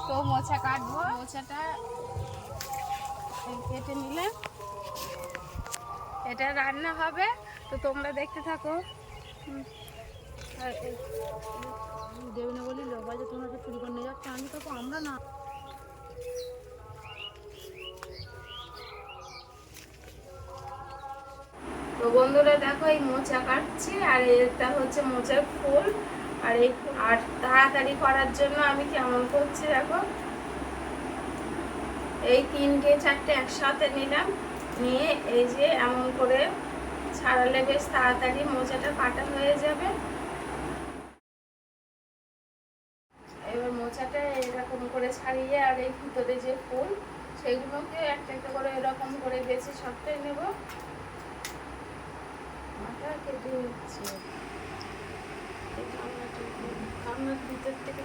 তো মোচা কাটবো, মোচাটা কেটে নিলে এটা রান্না হবে, তো তোমরা দেখতে থাকো। দেবে না বলি লোক বাজে তোমরা তো চুরি করে নিয়ে যাচ্ছে, আমি তো আমরা না। তো বন্ধুরা দেখো এই মোচা কাটছি, আর এটা হচ্ছে মোচার ফুল। আর এই আর তাড়াতাড়ি করার জন্য আমি কেমন করছি দেখো, এই 3টে 4টে একসাথে নিলাম, নিয়ে এই যে এমন করে ছাড়ালে বেশ তাড়াতাড়ি মোচাটা কাটা হয়ে যাবে। এবার মোচাটা এরকম করে ছাড়িয়ে আর এই ভিতরে যে ফুল সেগুলোকে একটা একটা করে এরকম করে বেছে সবটাই নেব। মাথা কেটে নিচ্ছে, কামড়ার ভিতর থেকে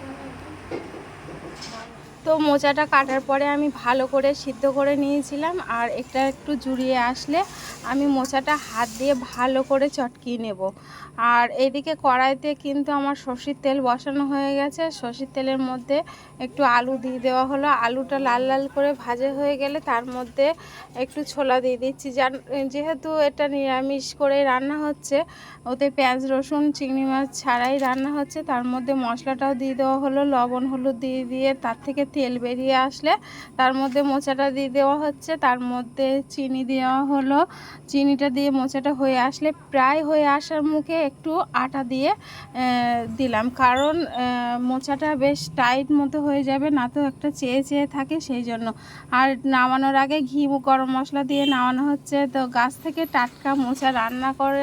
তো মোচাটা কাটার পরে আমি ভালো করে সিদ্ধ করে নিয়েছিলাম, আর এটা একটু জুড়িয়ে আসলে আমি মোচাটা হাত দিয়ে ভালো করে চটকিয়ে নেব। আর এইদিকে কড়াইতে কিন্তু আমার সরষের তেল বসানো হয়ে গেছে, সরষের তেলের মধ্যে একটু আলু দিয়ে দেওয়া হলো, আলুটা লাল লাল করে ভাজা হয়ে গেলে তার মধ্যে একটু ছোলা দিয়ে দিচ্ছি। যেহেতু এটা নিরামিষ করে রান্না হচ্ছে, ওতে পেঁয়াজ রসুন চিংড়ি মাছ ছাড়াই রান্না হচ্ছে, তার মধ্যে মশলাটাও দিয়ে দেওয়া হলো, লবণ হলুদ দিয়ে তার থেকে তেল বেরিয়ে আসলে তার মধ্যে মোচাটা দিয়ে দেওয়া হচ্ছে, তার মধ্যে চিনি দেওয়া হলো। চিনিটা দিয়ে মোচাটা হয়ে আসলে প্রায় হয়ে আসার মুখে একটু আটা দিয়ে দিলাম, কারণ মোচাটা বেশ টাইট মতো হয়ে যাবে, না তো একটা চেয়ে চেয়ে থাকে সেই জন্য। আর নামানোর আগে ঘি গরম মশলা দিয়ে নামানো হচ্ছে। তো গাছ থেকে টাটকা মোচা রান্না করে